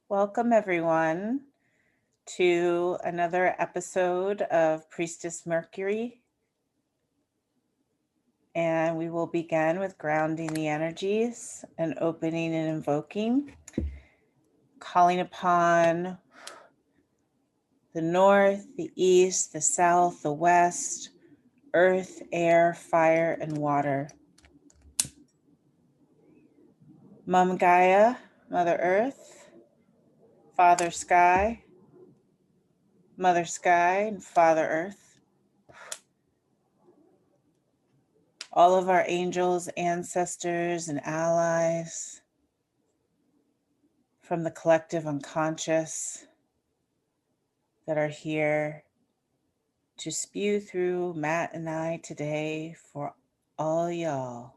Welcome, everyone, to another episode of Priestess Mercury. And we will begin with grounding the energies and opening and invoking, calling upon the north, the east, the south, the west, earth, air, fire, and water. Mom Gaia, Mother Earth, Father Sky, Mother Sky, and Father Earth. All of our angels, ancestors, and allies from the collective unconscious that are here to spew through Matt and I today for all y'all.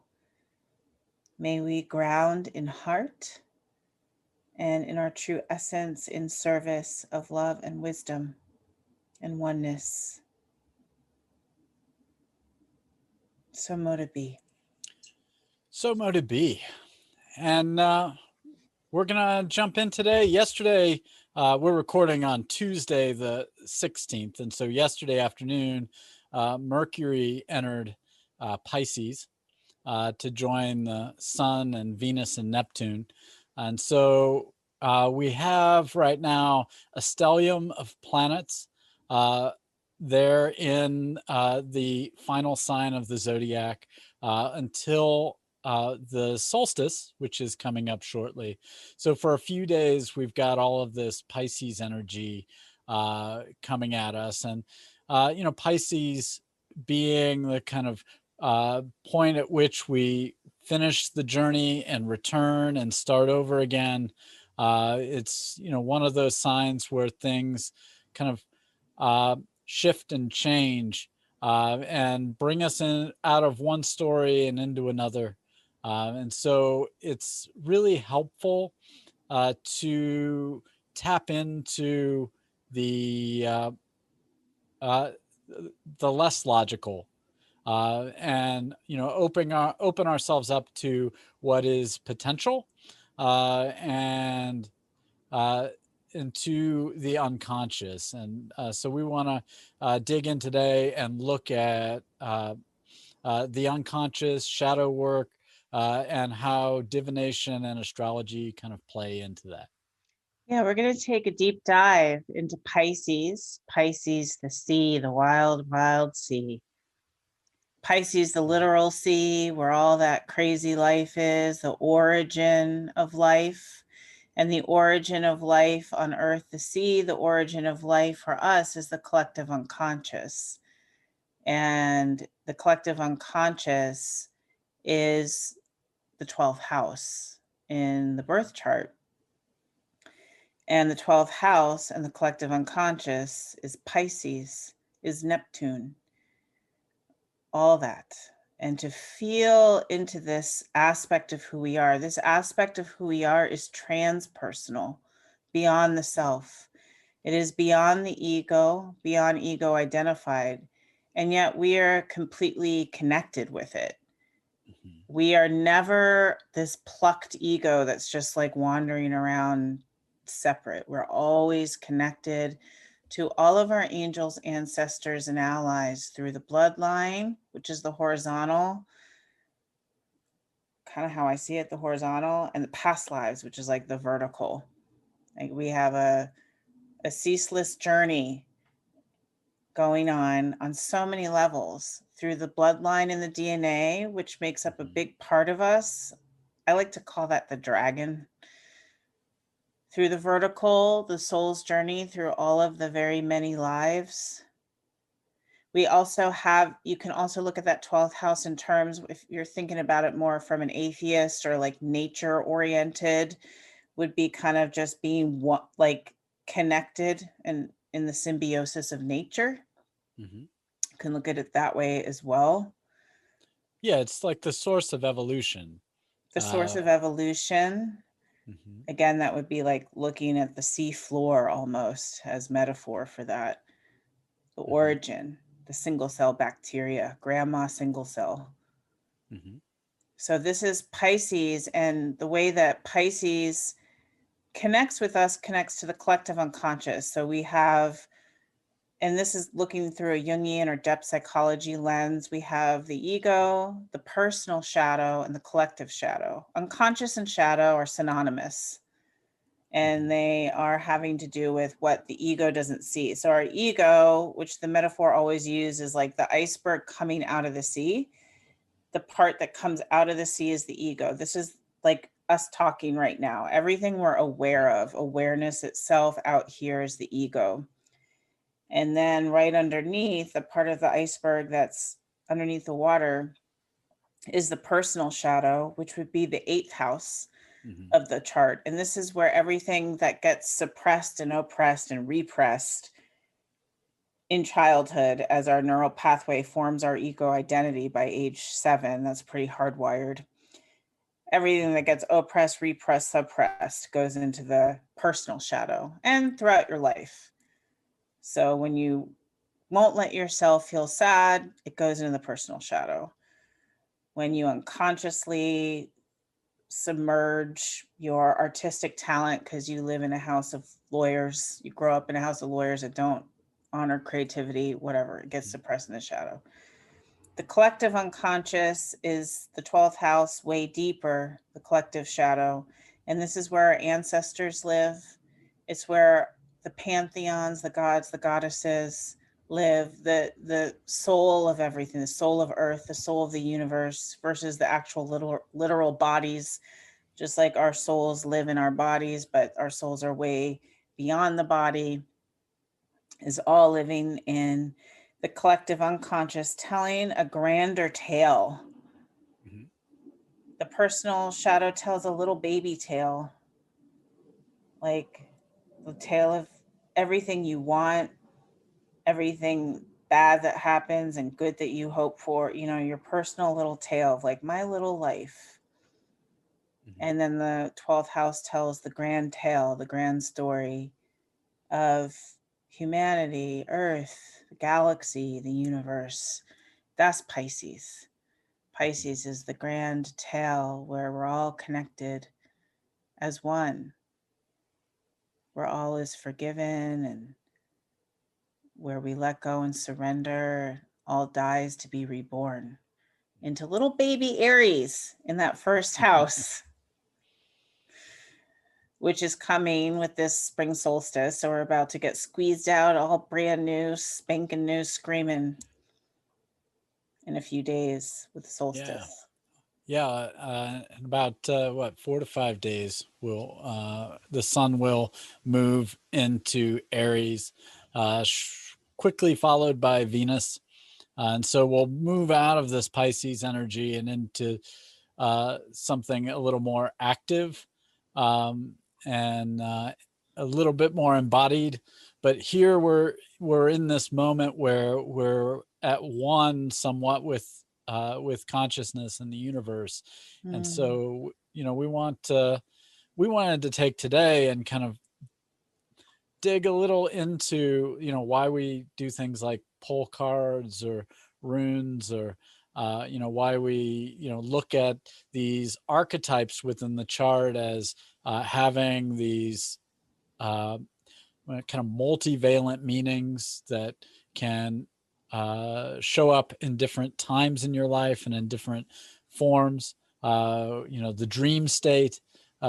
May we ground in heart and in our true essence in service of love and wisdom and oneness. So mote it be. So mote it be. And we're going to jump in today. Yesterday, we're recording on Tuesday, the 16th. And so yesterday afternoon, Mercury entered Pisces to join the Sun and Venus and Neptune. And so we have right now a stellium of planets. They're in the final sign of the zodiac until the solstice, which is coming up shortly. So for a few days, we've got all of this Pisces energy coming at us. And, Pisces being the kind of point at which we finish the journey and return and start over again. It's, one of those signs where things kind of shift and change and bring us in out of one story and into another. And so it's really helpful to tap into the uh, the less logical and open ourselves up to what is potential and into the unconscious. And so we want to dig in today and look at the unconscious, shadow work, and how divination and astrology kind of play into that. Yeah, we're going to take a deep dive into Pisces. Pisces, the sea, the wild, wild sea. Pisces, the literal sea, where all that crazy life is, the origin of life, and the origin of life on Earth, the sea, the origin of life for us is the collective unconscious. And the collective unconscious is the 12th house in the birth chart. And the 12th house and the collective unconscious is Pisces, is Neptune, all that. And to feel into this aspect of who we are, this aspect of who we are is transpersonal, beyond the self. It is beyond the ego, beyond ego identified. And yet we are completely connected with it. Mm-hmm. We are never this plucked ego that's just like wandering around separate. We're always connected to all of our angels, ancestors, and allies through the bloodline, which is the horizontal, kind of how I see it, the horizontal, and the past lives, which is like the vertical. Like we have a ceaseless journey going on so many levels through the bloodline and the DNA, which makes up a big part of us. I like to call that the dragon. Through the vertical, the soul's journey through all of the very many lives. We also have, you can also look at that 12th house in terms, if you're thinking about it more from an atheist or like nature oriented, would be kind of just being what, like connected and in the symbiosis of nature. Mm-hmm. You can look at it that way as well. Yeah, it's like the source of evolution. The source of evolution. Mm-hmm. Again, that would be like looking at the sea floor almost as metaphor for that. The Mm-hmm. origin, the single cell bacteria, grandma single cell. Mm-hmm. So this is Pisces, and the way that Pisces connects with us, connects to the collective unconscious. So we have, and this is looking through a Jungian or depth psychology lens, we have the ego, the personal shadow, and the collective shadow. Unconscious and shadow are synonymous, and they are having to do with what the ego doesn't see. So our ego, which the metaphor always uses, is like the iceberg coming out of the sea. The part that comes out of the sea is the ego. This is like us talking right now. Everything we're aware of, awareness itself out here is the ego. And then right underneath, the part of the iceberg that's underneath the water is the personal shadow, which would be the eighth house of the chart. And this is where everything that gets suppressed and oppressed and repressed in childhood as our neural pathway forms our ego identity by age 7. That's pretty hardwired. Everything that gets oppressed, repressed, suppressed goes into the personal shadow and throughout your life. So when you won't let yourself feel sad, it goes into the personal shadow. When you unconsciously submerge your artistic talent because you live in a house of lawyers, you grow up in a house of lawyers that don't honor creativity, whatever, it gets suppressed in the shadow. The collective unconscious is the 12th house, way deeper, the collective shadow. And this is where our ancestors live. It's where the pantheons, the gods, the goddesses live, the soul of everything, the soul of earth, the soul of the universe versus the actual literal bodies. Just like our souls live in our bodies, but our souls are way beyond the body, is all living in the collective unconscious, telling a grander tale. The personal shadow tells a little baby tale, like the tale of everything you want, everything bad that happens and good that you hope for, you know, your personal little tale of like my little life. And then the 12th house tells the grand tale, the grand story of humanity, Earth, the galaxy, the universe. That's Pisces. Pisces is the grand tale where we're all connected as one, where all is forgiven and where we let go and surrender, all dies to be reborn into little baby Aries in that first house, which is coming with this spring solstice. So we're about to get squeezed out, all brand new, spanking new, screaming in a few days with the Yeah. solstice. Yeah, in about what 4 to 5 days, will the sun will move into Aries, quickly followed by Venus, and so we'll move out of this Pisces energy and into something a little more active, and a little bit more embodied. But here we're in this moment where we're at one somewhat with consciousness and the universe. And so, you know, we wanted to take today and kind of dig a little into, you know, why we do things like pull cards or runes, or you know, why we, you know, look at these archetypes within the chart as having these kind of multivalent meanings that can show up in different times in your life and in different forms. You know, the dream state. You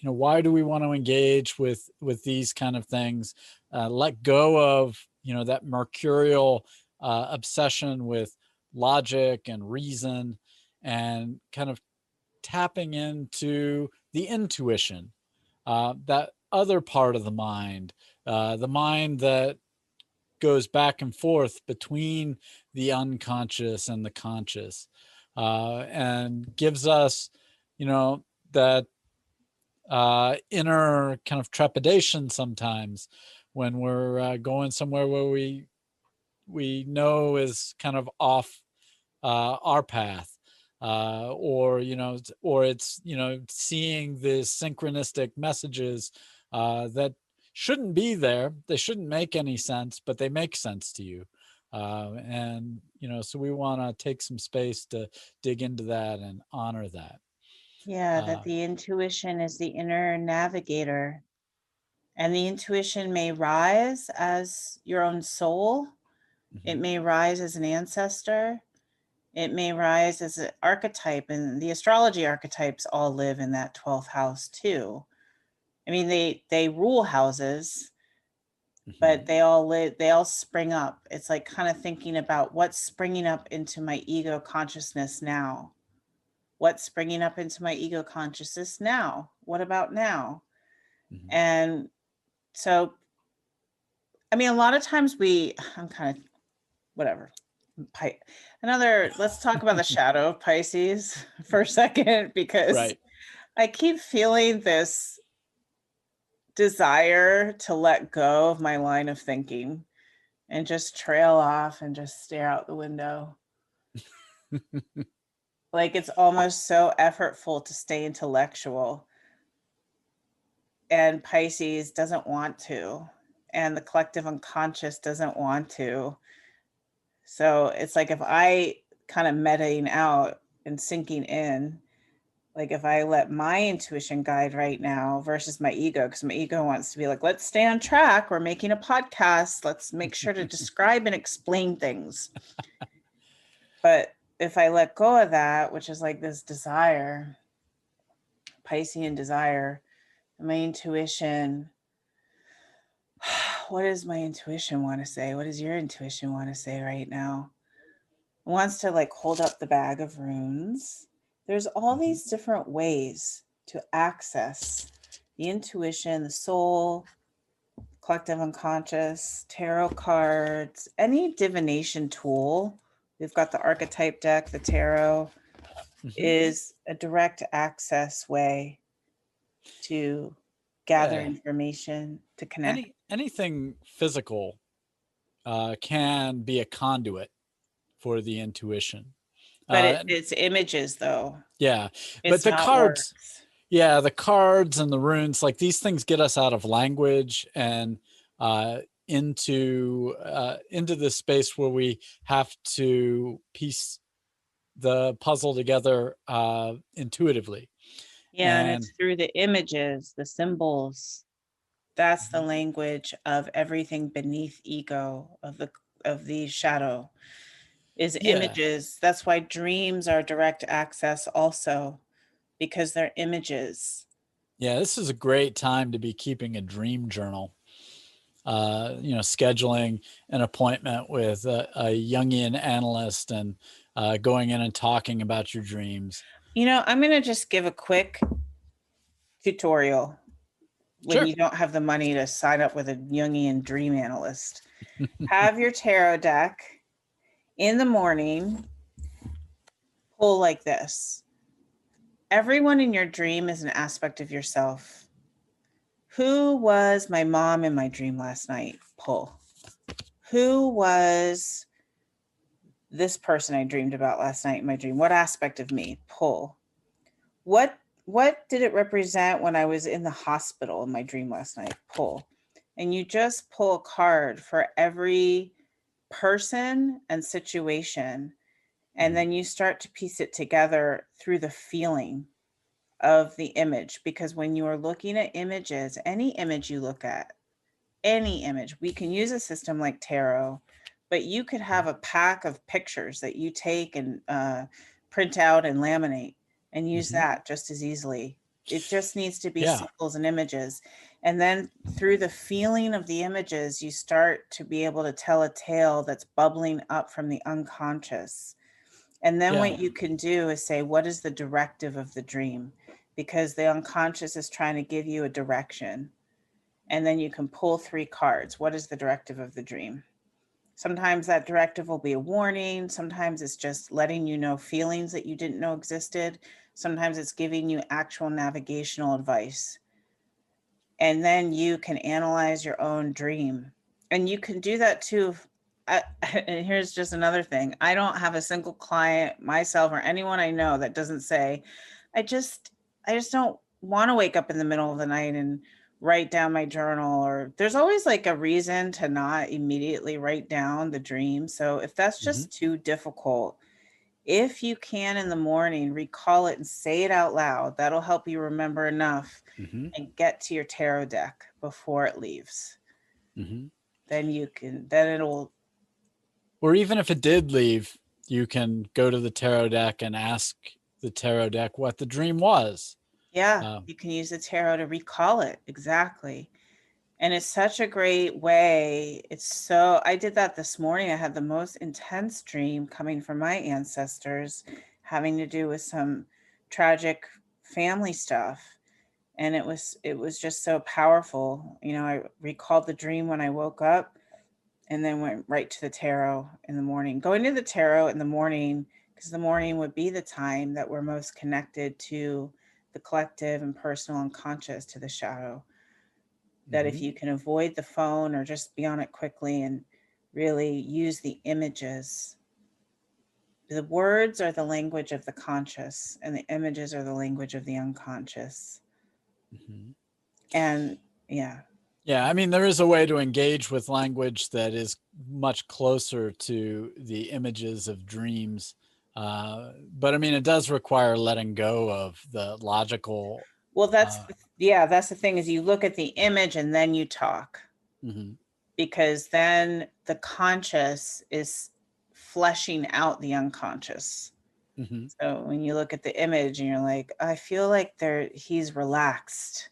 know, why do we want to engage with these kind of things? Let go of, you know, that mercurial obsession with logic and reason, and kind of tapping into the intuition, that other part of the mind that goes back and forth between the unconscious and the conscious, and gives us, you know, that inner kind of trepidation sometimes when we're going somewhere where we know is kind of off our path, or, you know, or it's, you know, seeing the synchronistic messages that shouldn't be there. They shouldn't make any sense, but they make sense to you. And, you know, so we want to take some space to dig into that and honor that. Yeah, that the intuition is the inner navigator. And the intuition may rise as your own soul. It Mhm. may rise as an ancestor. It may rise as an archetype. And the astrology archetypes all live in that 12th house too. I mean, they rule houses, but Mhm. they all spring up. It's like kind of thinking about what's springing up into my ego consciousness now. What's springing up into my ego consciousness now? What about now? Mhm. And so, I mean, a lot of times I'm kind of, whatever. Let's talk about the shadow of Pisces for a second, because Right. I keep feeling this desire to let go of my line of thinking and just trail off and just stare out the window. Like it's almost so effortful to stay intellectual. And Pisces doesn't want to. And the collective unconscious doesn't want to. So it's like if I kind of meting out and sinking in, like if I let my intuition guide right now versus my ego, because my ego wants to be like, let's stay on track. We're making a podcast. Let's make sure to describe and explain things. But if I let go of that, which is like this desire, Piscean desire, my intuition, what does my intuition want to say? What does your intuition want to say right now? It wants to like hold up the bag of runes. There's all Mhm. these different ways to access the intuition, the soul, collective unconscious, tarot cards, any divination tool. We've got the archetype deck, the tarot Mhm. is a direct access way to gather Yeah. information, to connect. Anything physical can be a conduit for the intuition. But Uh, it's images though. yeah, but It's the not cards, words. yeah, the cards and the runes, like these things get us out of language and uh, into the space where we have to piece the puzzle together intuitively. Yeah, and And it's through the images, the symbols. That's the Mhm. language of everything beneath ego, of the shadow, is Yeah, images. That's why dreams are direct access also, because they're images. yeah, this is a great time to be keeping a dream journal. Scheduling an appointment with a Jungian analyst and going in and talking about your dreams. I'm going to just give a quick tutorial when Sure. you don't have the money to sign up with a Jungian dream analyst. Have your tarot deck in the morning, pull like this. Everyone in your dream is an aspect of yourself. Who was my mom in my dream last night? Pull. Who was this person I dreamed about last night in my dream? What aspect of me? Pull. What did it represent when I was in the hospital in my dream last night? Pull. And you just pull a card for every person and situation. And Mhm. then you start to piece it together through the feeling of the image. Because when you are looking at images, any image you look at, any image, we can use a system like tarot, but you could have a pack of pictures that you take and print out and laminate and use Mhm. that just as easily. It just needs to be Yeah, symbols and images. And then through the feeling of the images, you start to be able to tell a tale that's bubbling up from the unconscious. And then yeah, what you can do is say, what is the directive of the dream? Because the unconscious is trying to give you a direction. And then you can pull 3 cards. What is the directive of the dream? Sometimes that directive will be a warning. Sometimes it's just letting you know feelings that you didn't know existed. Sometimes it's giving you actual navigational advice. And then you can analyze your own dream. And you can do that too. And here's just another thing. I don't have a single client, myself or anyone I know, that doesn't say, I just I just don't want to wake up in the middle of the night and write down my journal. Or there's always like a reason to not immediately write down the dream. So if that's mhm. just too difficult, If you can in the morning, recall it and say it out loud. That'll help you remember enough Mm-hmm. and get to your tarot deck before it leaves. Mm-hmm. Then it'll. Or even if it did leave, you can go to the tarot deck and ask the tarot deck what the dream was. Yeah, you can use the tarot to recall it. Exactly. And it's such a great way. I did that this morning. I had the most intense dream coming from my ancestors, having to do with some tragic family stuff. And it was just so powerful. I recalled the dream when I woke up and then went right to the tarot in the morning. Going to the tarot in the morning, because the morning would be the time that we're most connected to the collective and personal unconscious, to the shadow. That if you can avoid the phone or just be on it quickly and really use the images. The words are the language of the conscious, and the images are the language of the unconscious. Mm-hmm. And yeah. Yeah, I mean, there is a way to engage with language that is much closer to the images of dreams. But I mean, it does require letting go of the logical. Well, that's the thing, is you look at the image and then you talk. Mm-hmm. Because then the conscious is fleshing out the unconscious. Mm-hmm. So when you look at the image and you're like, I feel like he's relaxed,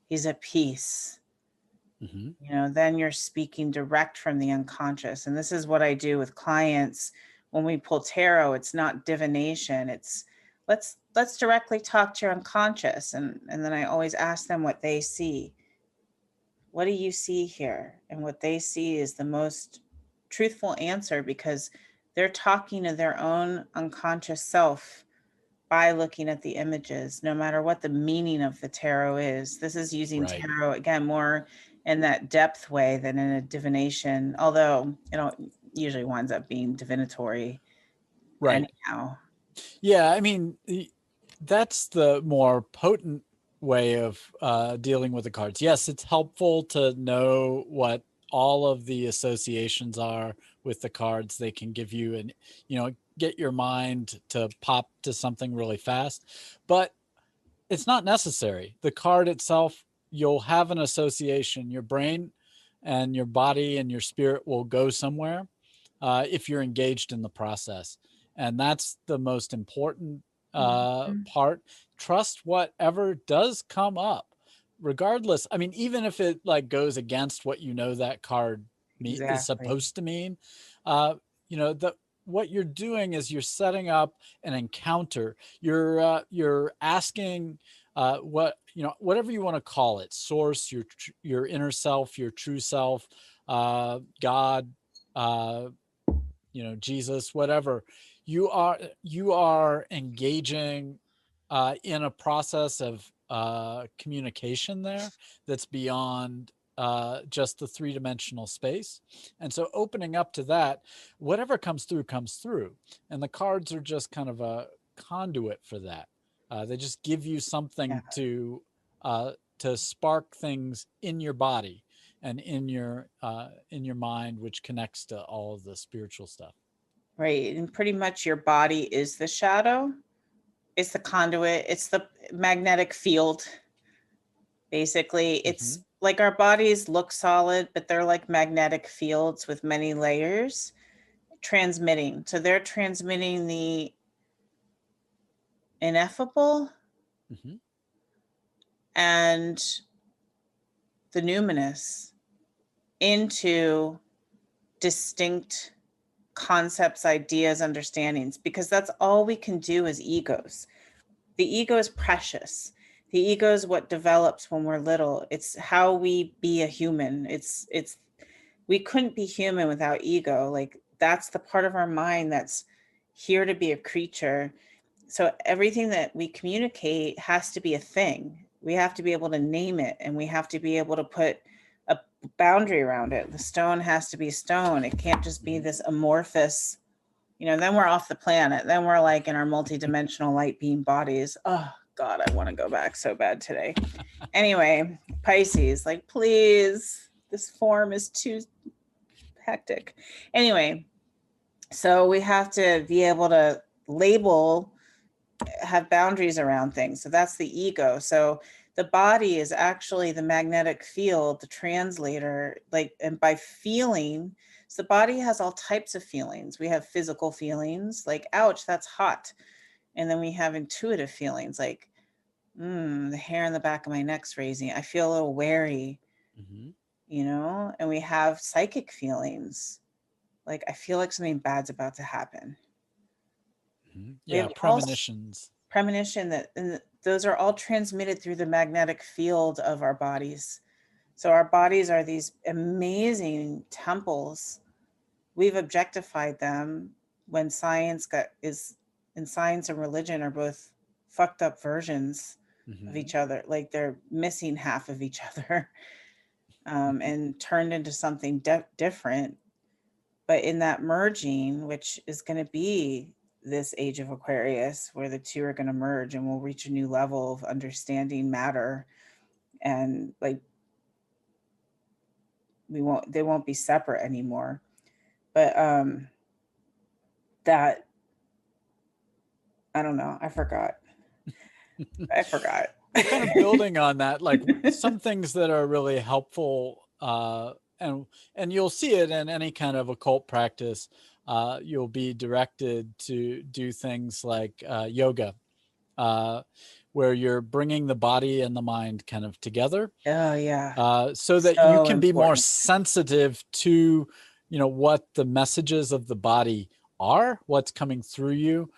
he's at peace. Mm-hmm. Then you're speaking direct from the unconscious. And this is what I do with clients when we pull tarot. It's not divination. It's let's directly talk to your unconscious. And then I always ask them what they see. What do you see here? And what they see is the most truthful answer, because they're talking to their own unconscious self by looking at the images, no matter what the meaning of the tarot is. This is using tarot, again, more in that depth way than in a divination, although usually winds up being divinatory anyhow. Yeah, I mean, that's the more potent way of dealing with the cards. Yes, it's helpful to know what all of the associations are with the cards. They can give you get your mind to pop to something really fast, but it's not necessary. The card itself, you'll have an association. Your brain and your body and your spirit will go somewhere if you're engaged in the process. And that's the most important part. Trust whatever does come up, regardless. I mean, even if it goes against what that card is supposed to mean, what you're doing is you're setting up an encounter. You're asking whatever you want to call it, source, your inner self, your true self, God, Jesus, whatever. You are engaging in a process of communication there that's beyond just the three-dimensional space. And so opening up to that, whatever comes through. And the cards are just kind of a conduit for that. They just give you something to spark things in your body and in your mind, which connects to all of the spiritual stuff. Right. And pretty much your body is the shadow. It's the conduit. It's the magnetic field. Basically, it's like our bodies look solid, but they're like magnetic fields with many layers transmitting. So they're transmitting the ineffable and the numinous into distinct concepts, ideas, understandings, because that's all we can do as egos. The ego is precious. The ego is what develops when we're little. It's how we be a human. We couldn't be human without ego. Like, that's the part of our mind that's here to be a creature. So everything that we communicate has to be a thing. We have to be able to name it, and we have to be able to put a boundary around it. The stone has to be stone. It can't just be this amorphous, then we're off the planet. Then we're like in our multidimensional light beam bodies. Oh God, I want to go back so bad today. Anyway, Pisces, like, please, this form is too hectic. Anyway, so we have to be able to label, have boundaries around things. So that's the ego. So the body is actually the magnetic field, the translator, like, and by feeling, so the body has all types of feelings. We have physical feelings like, ouch, that's hot. And then we have intuitive feelings like, the hair in the back of my neck's raising. I feel a little wary, Mm-hmm. and we have psychic feelings. Like, I feel like something bad's about to happen. Mm-hmm. We Yeah, have all premonitions. premonition and those are all transmitted through the magnetic field of our bodies. So our bodies are these amazing temples. We've objectified them when science and religion are both fucked up versions of Mm-hmm. each other. Like, they're missing half of each other, and turned into something different. But in that merging, which is going to be this age of Aquarius, where the two are going to merge and we'll reach a new level of understanding matter, and like, they won't be separate anymore. But that, I don't know, I forgot. Well, kind of building on that, like some things that are really helpful, and you'll see it in any kind of occult practice. You'll be directed to do things like yoga, uh, where you're bringing the body and the mind kind of together, Oh yeah, so that you so can be more important. sensitive to, what the messages of the body are, what's coming through you,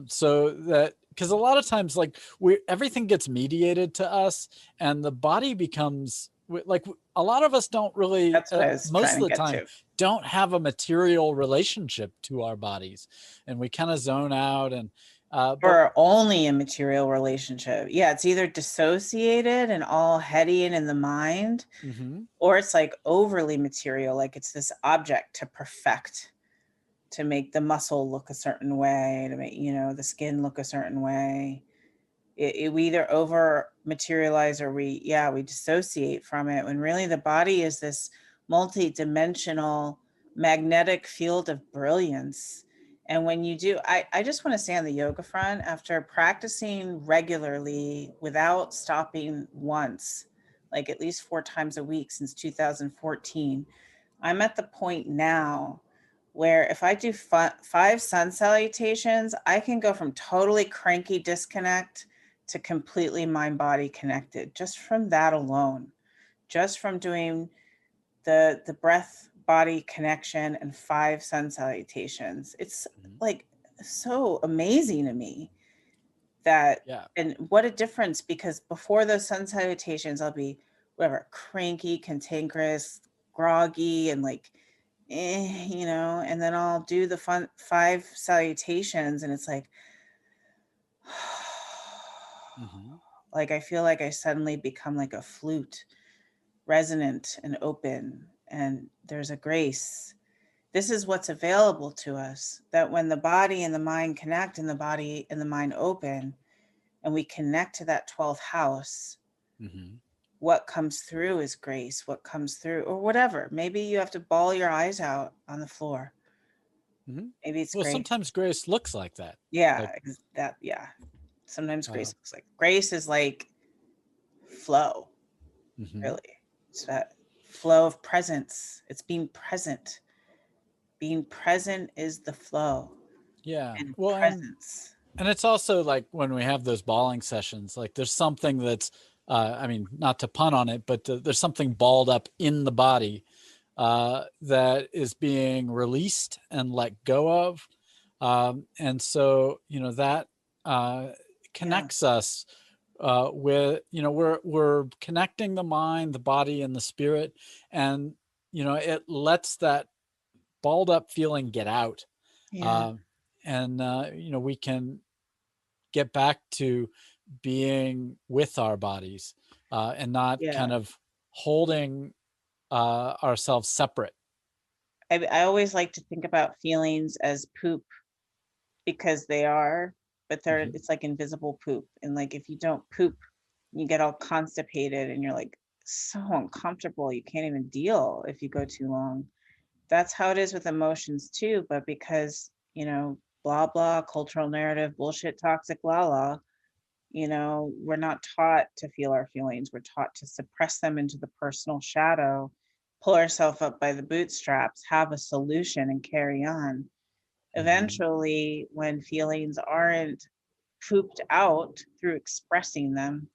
so that, because a lot of times, like, everything gets mediated to us, and the body becomes like, a lot of us don't really, That's what I was most trying of to the get time, to. don't have a material relationship to our bodies, and we kind of zone out, and but For only a material relationship. Yeah, it's either dissociated and all heady and in the mind, mhm, or it's like overly material, like it's this object to perfect, to make the muscle look a certain way, to make, the skin look a certain way. We either over materialize, or we dissociate from it, when really the body is this multi-dimensional magnetic field of brilliance. And when you do, I just want to say, on the yoga front, after practicing regularly without stopping once, like at least 4 times a week since 2014, I'm at the point now where if I do 5 sun salutations, I can go from totally cranky disconnect to completely mind body connected, just from that alone, just from doing the breath body connection and 5 sun salutations. It's mhm, like so amazing to me that, yeah, and what a difference, because before those sun salutations, I'll be whatever, cranky, cantankerous, groggy, and like, and then I'll do the 5 salutations, and it's like, mhm, like, I feel like I suddenly become like a flute, resonant and open, and there's a grace. This is what's available to us, that when the body and the mind connect, and the body and the mind open, and we connect to that 12th house, mhm. what comes through is grace. What comes through, or whatever. Maybe you have to bawl your eyes out on the floor. Mhm. Maybe it's Well, grace. sometimes grace looks like that. Yeah, Like, yeah. Sometimes uh, grace looks like, grace is like flow, mhm. really. It's that flow of presence. It's being present. Being present is the flow, Yeah. and Well, presence. and it's also like when we have those balling sessions, like there's something that's, I mean, not to pun on it, but there's something balled up in the body, that is being released and let go of, and so that Yeah. connects us, with, we're connecting the mind, the body, and the spirit, and it lets that balled up feeling get out, Yeah. uh, and we can get back to being with our bodies, and not Yeah. kind of holding ourselves separate. I always like to think about feelings as poop, because they are, but Hmm. it's like invisible poop. And like, if you don't poop, you get all constipated, and you're like so uncomfortable. You can't even deal if you go too long. That's how it is with emotions too. But because, blah, blah, cultural narrative, bullshit, toxic, la la. You know, we're not taught to feel our feelings. We're taught to suppress them into the personal shadow, pull ourselves up by the bootstraps, have a solution, and carry on. Mhm. Eventually, when feelings aren't pooped out through expressing them,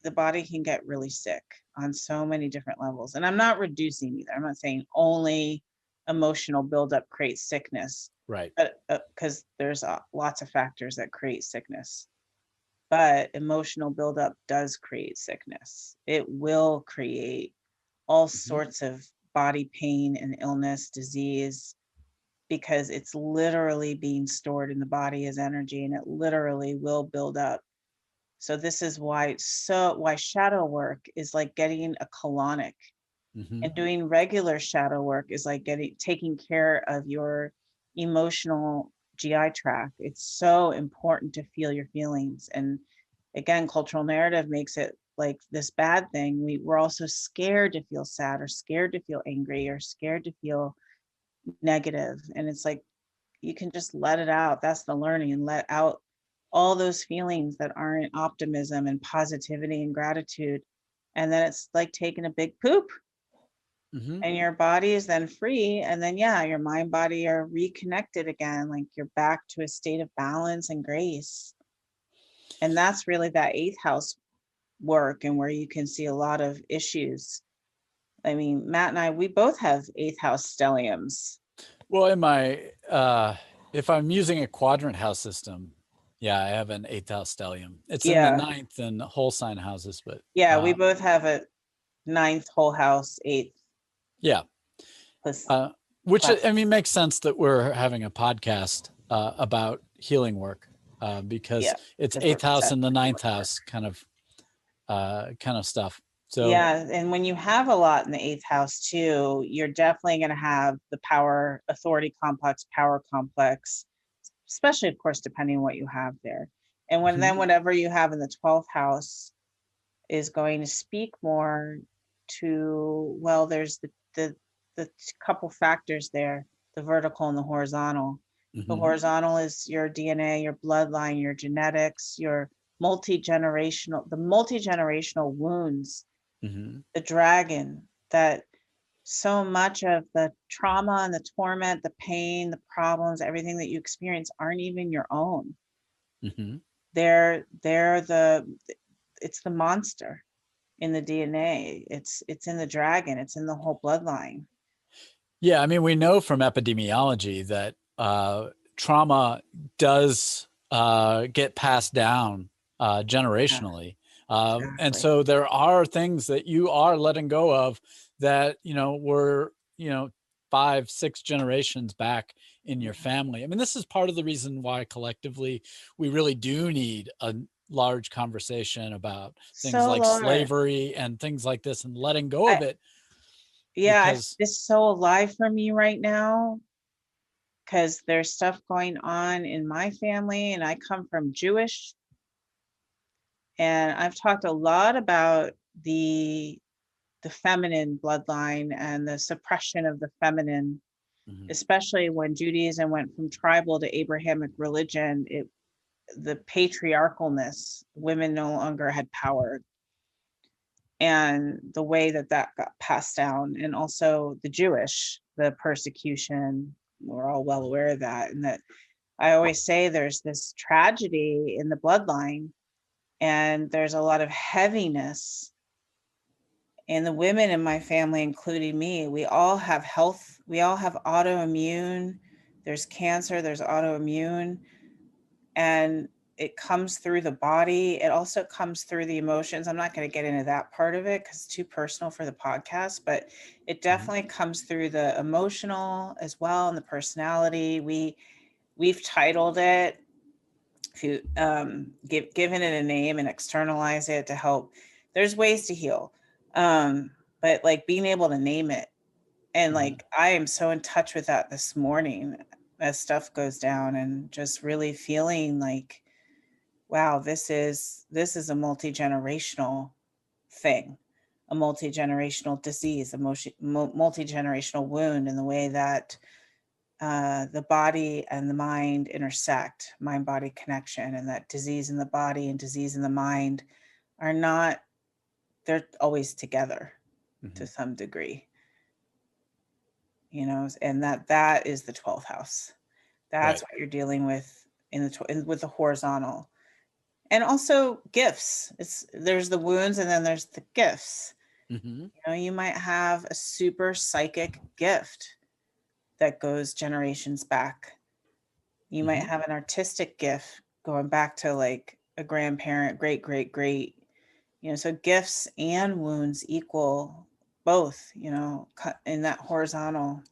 the body can get really sick on so many different levels. And I'm not reducing either. I'm not saying only emotional buildup creates sickness, Right. but because there's lots of factors that create sickness. But emotional buildup does create sickness. It will create all Mhm. sorts of body pain and illness, disease, because it's literally being stored in the body as energy, and it literally will build up. So this is why shadow work is like getting a colonic, Mhm. and doing regular shadow work is like taking care of your emotional GI tract. It's so important to feel your feelings. And again, cultural narrative makes it like this bad thing. We're also scared to feel sad, or scared to feel angry, or scared to feel negative. And it's like, you can just let it out. That's the learning, and let out all those feelings that aren't optimism and positivity and gratitude. And then it's like taking a big poop, Mhm. and your body is then free. And then, yeah, your mind, body are reconnected again. Like you're back to a state of balance and grace. And that's really that eighth house work, and where you can see a lot of issues. I mean, Matt and I, we both have eighth house stelliums. Well, in my if I'm using a quadrant house system, yeah, I have an eighth house stellium. It's in the Yeah. ninth and whole sign houses, but Yeah. We both have a ninth whole house, eighth yeah. plus Uh, which class. I mean makes sense that we're having a podcast about healing work because Yeah. it's Because we're eighth house obsessed and the with ninth healing work. house kind of stuff. So Yeah. And when you have a lot in the eighth house too, you're definitely going to have the power, authority complex, power complex, especially, of course, depending on what you have there. And then mhm, whatever you have in the 12th house is going to speak more to, well, there's the couple factors there, the vertical and the horizontal. The mhm, horizontal is your DNA, your bloodline, your genetics, your multi-generational wounds, mhm, the dragon, that so much of the trauma and the torment, the pain, the problems, everything that you experience aren't even your own. mhm. They're it's the monster in the DNA. It's in the dragon. It's in the whole bloodline. Yeah, I mean, we know from epidemiology that trauma does get passed down Yeah, generationally. And exactly. so there are things that you are letting go of that, you know, were, you know, 5, 6 generations back in your Yeah. family. I mean, this is part of the reason why collectively we really do need a large conversation about things So like Laura, slavery and things like this and letting go I of it yeah, because it's so alive for me right now, because there's stuff going on in my family, and I come from Jewish, and I've talked a lot about the feminine bloodline and the suppression of the feminine, Mhm, especially when Judaism went from tribal to Abrahamic religion. The patriarchalness, women no longer had power, and the way that that got passed down, and also the persecution, we're all well aware of that. And that, I always say, there's this tragedy in the bloodline, and there's a lot of heaviness. And the women in my family, including me, we all have health, we all have autoimmune, there's cancer, there's autoimmune, and it comes through the body. It also comes through the emotions. I'm not going to get into that part of it because it's too personal for the podcast, but it mhm, definitely comes through the emotional as well, and the personality. We've titled it, to given it a name and externalize it to help. There's ways to heal, but like being able to name it, and mhm. like I am so in touch with that this morning as stuff goes down, and just really feeling like, wow, this is a multi-generational thing, a multi-generational disease, multi-generational wound, in the way that the body and the mind intersect, mind body connection, and that disease in the body and disease in the mind are not, they're always together to some degree, and that is the 12th house. That's Right. what you're dealing with with the horizontal. And also gifts. There's the wounds and then there's the gifts. You might have a super psychic gift that goes generations back. You might have an artistic gift going back to like a grandparent, great, great, great. So gifts and wounds equal both, in that horizontal.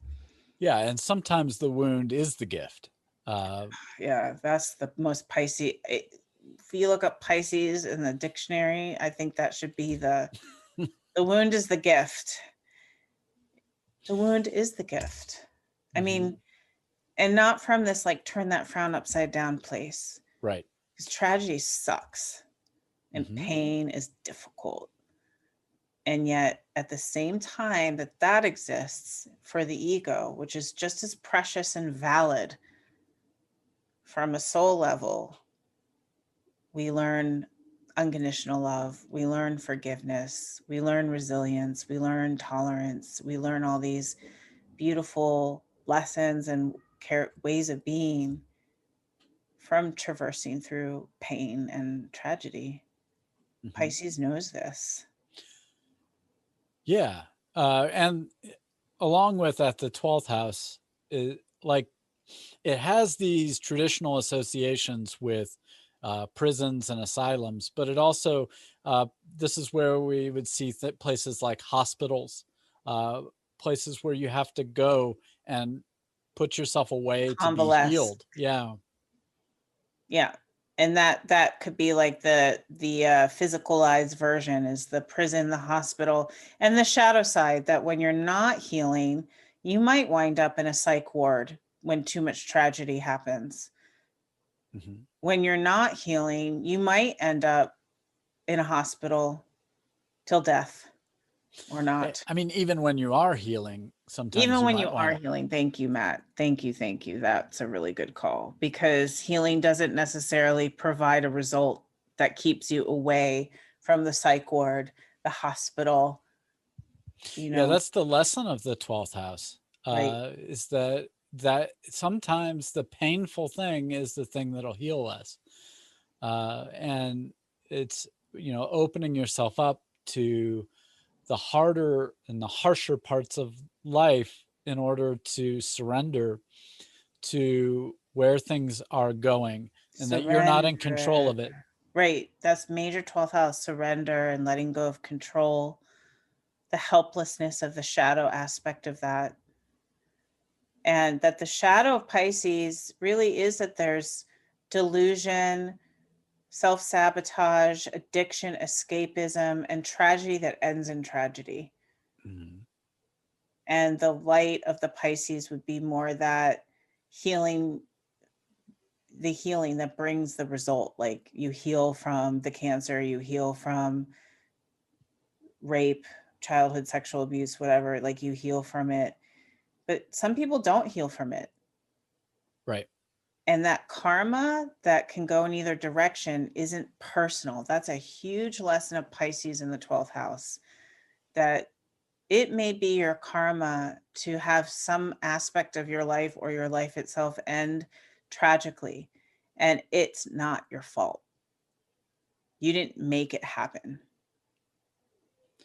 Yeah, and sometimes the wound is the gift. Yeah, that's the most Pisces. If you look up Pisces in the dictionary, I think that should be the wound is the gift. The wound is the gift. I mean, and not from this like turn that frown upside down place. Right. Because tragedy sucks and pain is difficult. And yet at the same time that exists for the ego, which is just as precious and valid from a soul level, we learn unconditional love, we learn forgiveness, we learn resilience, we learn tolerance, we learn all these beautiful lessons and ways of being from traversing through pain and tragedy. Pisces knows this. Yeah. And along with that, the 12th house, like it has these traditional associations with prisons and asylums, but it also, this is where we would see places like hospitals, places where you have to go and put yourself away to be Convalesce. healed. Yeah. Yeah. And that could be like the physicalized version is the prison, the hospital, and the shadow side, that when you're not healing, you might wind up in a psych ward when too much tragedy happens. When you're not healing, you might end up in a hospital till death or not. I mean, even when you are healing, sometimes Even you when might you are wind up. healing. Thank you, Matt. Thank you. Thank you. That's a really good call, because healing doesn't necessarily provide a result that keeps you away from the psych ward, the hospital. Yeah, that's the lesson of the 12th house, Right. is that sometimes the painful thing is the thing that'll heal us. And it's, opening yourself up to the harder and the harsher parts of life in order to surrender to where things are going and that you're not in control Surrender. of it. Right. That's major 12th house, surrender and letting go of control, the helplessness of the shadow aspect of that. And that the shadow of Pisces really is that there's delusion, self-sabotage, addiction, escapism, and tragedy that ends in tragedy. And the light of the Pisces would be more that healing, the healing that brings the result. Like you heal from the cancer, you heal from rape, childhood sexual abuse, whatever, like you heal from it. But some people don't heal from it. Right. And that karma that can go in either direction isn't personal. That's a huge lesson of Pisces in the 12th house, that it may be your karma to have some aspect of your life or your life itself end tragically, and it's not your fault. You didn't make it happen.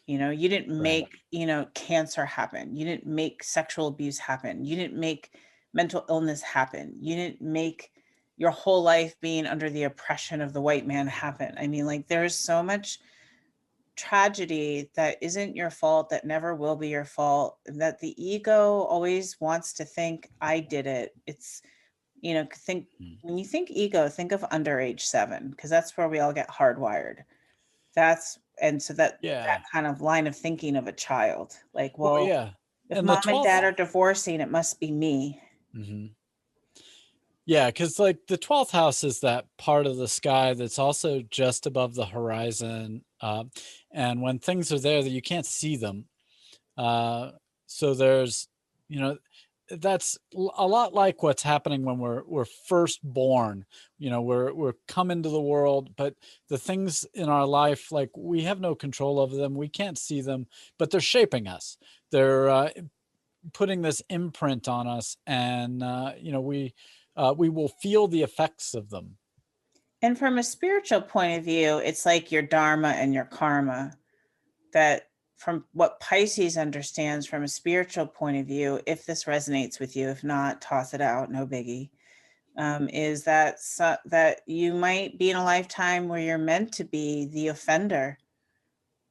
You didn't Right. make, cancer happen. You didn't make sexual abuse happen. You didn't make mental illness happen. You didn't make your whole life being under the oppression of the white man happen. I mean, like there's so much tragedy that isn't your fault, that never will be your fault, that the ego always wants to think I did it. It's, think when you think ego, think of under age 7, because that's where we all get hardwired. So that Yeah. kind of line of thinking of a child, like, Well, well, yeah. if And the mom and 12th. dad are divorcing, it must be me. Yeah, because like the 12th house is that part of the sky that's also just above the horizon. And when things are there that you can't see them. So there's, you know, that's a lot like what's happening when we're first born. You know, we're come into the world, but the things in our life, like, we have no control over them, we can't see them, but they're shaping us. They're putting this imprint on us, and you know, we will feel the effects of them. And from a spiritual point of view, it's like your dharma and your karma. That from what Pisces understands from a spiritual point of view, if this resonates with you, if not, toss it out, no biggie. Is that that you might be in a lifetime where you're meant to be the offender,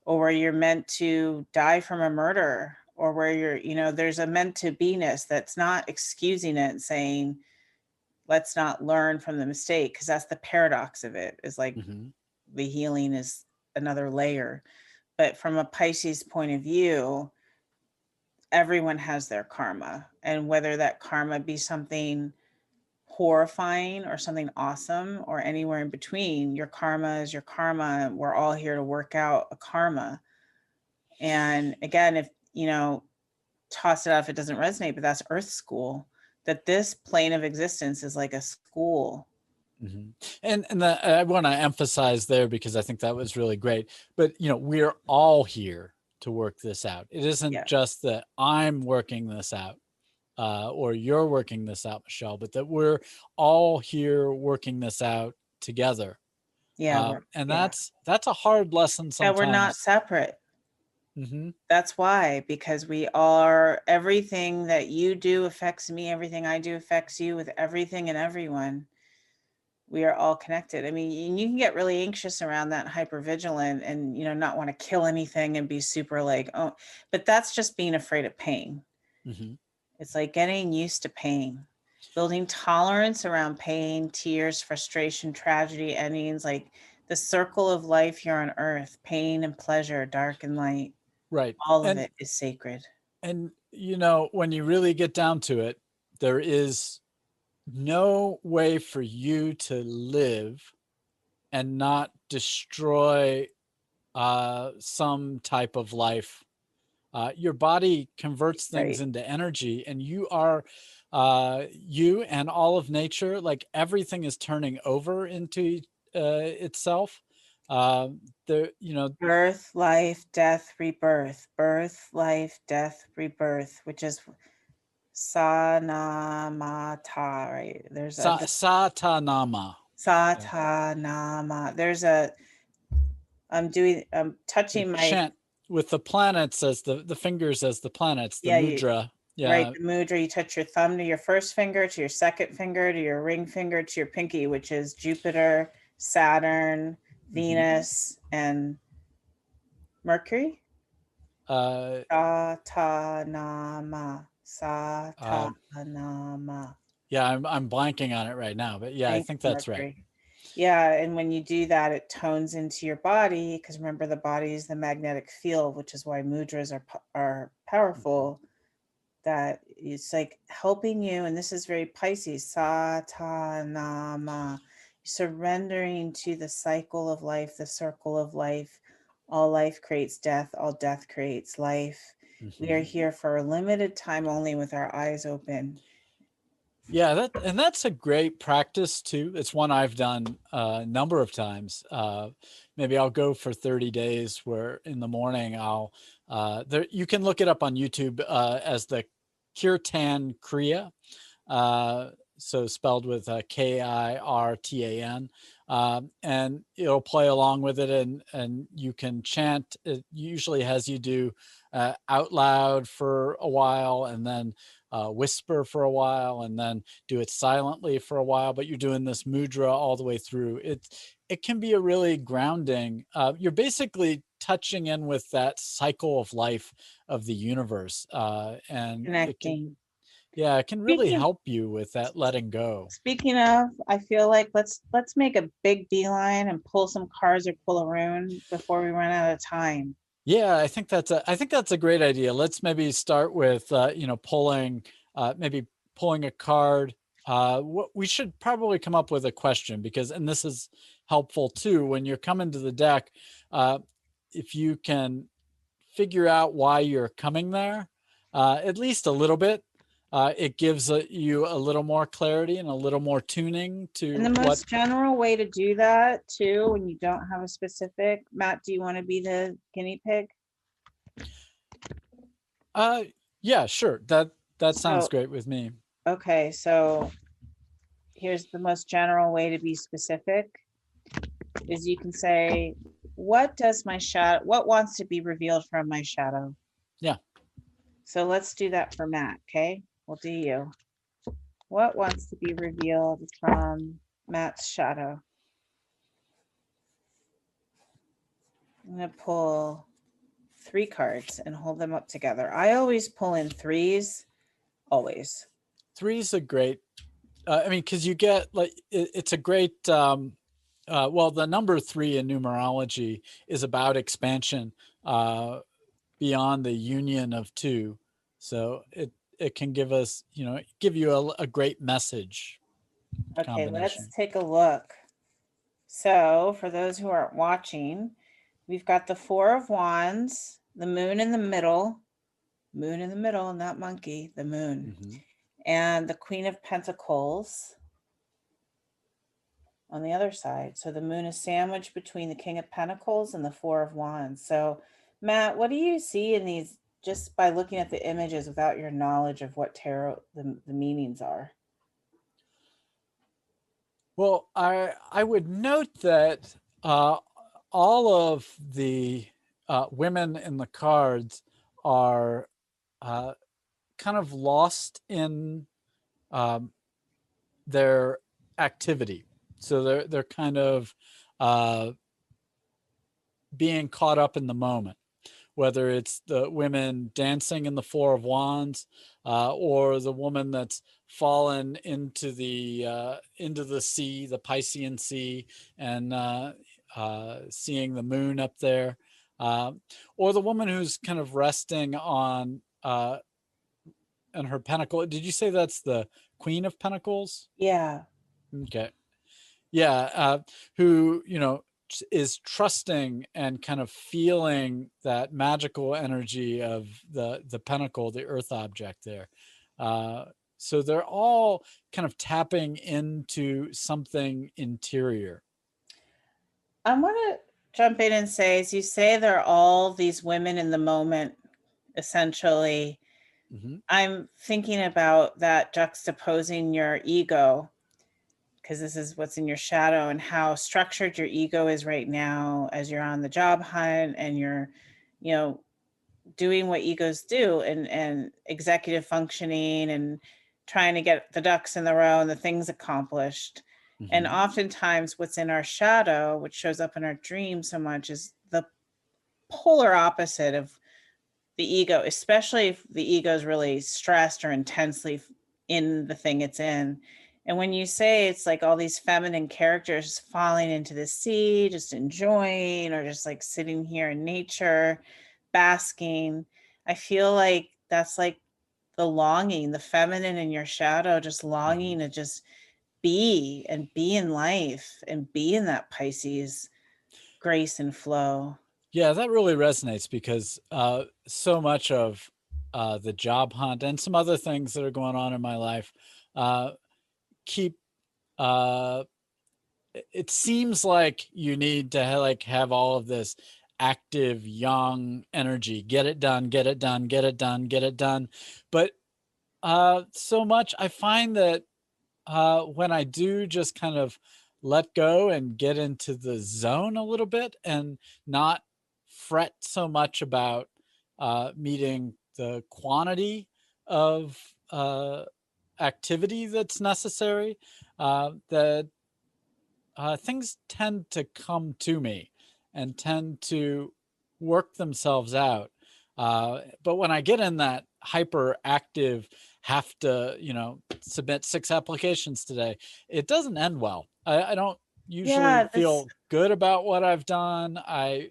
or where you're meant to die from a murder, or where you're, you know, there's a meant to be-ness that's not excusing it and saying, let's not learn from the mistake, because that's the paradox of it, is like Hmm. the healing is another layer. But from a Pisces point of view, everyone has their karma. And whether that karma be something horrifying or something awesome or anywhere in between, your karma is your karma. We're all here to work out a karma. And again, if, you know, toss it out if it doesn't resonate, but that's Earth school, that this plane of existence is like a school. Hmm. And I want to emphasize there, because I think that was really great. But you know, we're all here to work this out. It isn't Yeah. just that I'm working this out, or you're working this out, Michelle, but that we're all here working this out together. Yeah. We're, And yeah. that's a hard lesson That we're not sometimes. separate. Hmm. That's why, because we are, everything that you do affects me, everything I do affects you, with everything and everyone. We are all connected. I mean, you can get really anxious around that, hyper vigilant, and, you know, not want to kill anything and be super like, oh, but that's just being afraid of pain. Hmm. It's like getting used to pain, building tolerance around pain, tears, frustration, tragedy, endings, like the circle of life here on earth, pain and pleasure, dark and light, Right. all of it is sacred. And you know, when you really get down to it, there is no way for you to live and not destroy some type of life. Your body converts things Right. into energy, and you are, you and all of nature, like, everything is turning over into itself. Uh, there, you know, Birth, life, death, rebirth. Birth, life, death, rebirth, which is Sanamata, right? There's a satanama. Yeah. Satanama. There's a, I'm The touching my, chant with the planets as the fingers as the planets, the yeah, you, mudra. right, Yeah. the mudra, you touch your thumb to your first finger, to your second finger, to your ring finger, to your pinky, which is Jupiter, Saturn, Hmm. Venus, and Mercury. Uh, Satanama. uh, Satanama. yeah, I'm blanking on it right now, but yeah, I Thank think you, that's right. Mercury. Yeah, and when you do that, it tones into your body, because remember, the body is the magnetic field, which is why mudras are Mhm. powerful. That it's like helping you, and this is very Pisces, Satanama, surrendering to the cycle of life, the circle of life. All life creates death, all death creates life. We are Mhm. here for a limited time only, with our eyes open. Yeah, that's a great practice too. It's one I've done a number of times. Maybe I'll go for 30 days where in the morning I'll there, you can look it up on YouTube as the Kirtan Kriya. Uh, so spelled with Kirtan, and it'll play along with it, and you can chant. It usually has you do out loud for a while, and then whisper for a while, and then do it silently for a while. But you're doing this mudra all the way through. It can be a really grounding. You're basically touching in with that cycle of life of the universe, and it can, Connecting. yeah, it can really Speaking help you with that letting go. speaking of, I feel like let's make a big beeline and pull some cards or pull a rune before we run out of time. Yeah, I think that's a great idea. Let's maybe start with you know, pulling maybe pulling a card. What we should probably come up with a question, because, and this is helpful too when you're coming to the deck. Uh, if you can figure out why you're coming there, at least a little bit. it gives you a little more clarity and a little more tuning And the to what. most general way to do that too, when you don't have a specific, Matt, do you want to be the guinea pig? Yeah, sure. That sounds So, great with me. okay, so here's the most general way to be specific is you can say, what does my shadow, what wants to be revealed from my shadow? Yeah. So let's do that for Matt, okay? We'll do you. What wants to be revealed from Matt's shadow? I'm gonna pull 3 cards and hold them up together. I always pull in 3s, always. 3 is a great, I mean, because you get like it's a great. Well, the number 3 in numerology is about expansion beyond the union of two, so it can give us, give you a great message Okay, let's combination. take a look. So for those who aren't watching, we've got the 4 of Wands, the moon in the middle, not monkey, the moon, Hmm. and the Queen of Pentacles on the other side. So the moon is sandwiched between the King of Pentacles and the 4 of Wands. So Matt, what do you see in these just by looking at the images without your knowledge of what tarot, the meanings are? Well, I would note that all of the women in the cards are uh, kind of lost in um, their activity. So they're kind of uh, being caught up in the moment, whether it's the women dancing in the 4 of Wands, or the woman that's fallen into the sea, the Piscean Sea, and seeing the moon up there, uh, or the woman who's kind of resting on and her pentacle. Did you say that's the Queen of Pentacles? Yeah. Okay. Yeah. Who, is trusting and kind of feeling that magical energy of the pentacle, the earth object there. Uh, so they're all kind of tapping into something interior. I want to jump in and say, as you say, they're all these women in the moment, essentially. Hmm. I'm thinking about that juxtaposing your ego, because this is what's in your shadow and how structured your ego is right now as you're on the job hunt and you're, you know, doing what egos do and executive functioning and trying to get the ducks in the row and the things accomplished. And Hmm. oftentimes what's in our shadow, which shows up in our dreams so much, is the polar opposite of the ego, especially if the ego is really stressed or intensely in the thing it's in. And when you say it's like all these feminine characters falling into the sea, just enjoying, or just like sitting here in nature, basking, I feel like that's like the longing, the feminine in your shadow, just Hmm. longing to just be and be in life and be in that Pisces grace and flow. Yeah, that really resonates because so much of the job hunt and some other things that are going on in my life uh, keep uh, it seems like you need to have all of this active young energy, get it done, get it done, get it done, get it done. But so much I find that when I do just kind of let go and get into the zone a little bit and not fret so much about meeting the quantity of activity that's necessary, that things tend to come to me and tend to work themselves out. But when I get in that hyperactive, have to, submit 6 applications today, it doesn't end well. I don't usually Yeah, this feel good about what I've done. And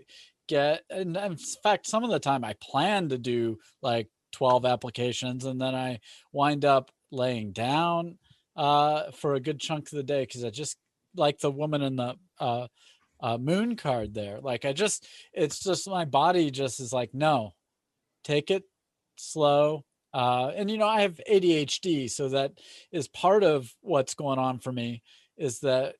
in fact, some of the time I plan to do like 12 applications and then I wind up laying down for a good chunk of the day because I just, like the woman in the moon card there. It's just my body just is like, no, take it slow, And I have ADHD, so that is part of what's going on for me. Is that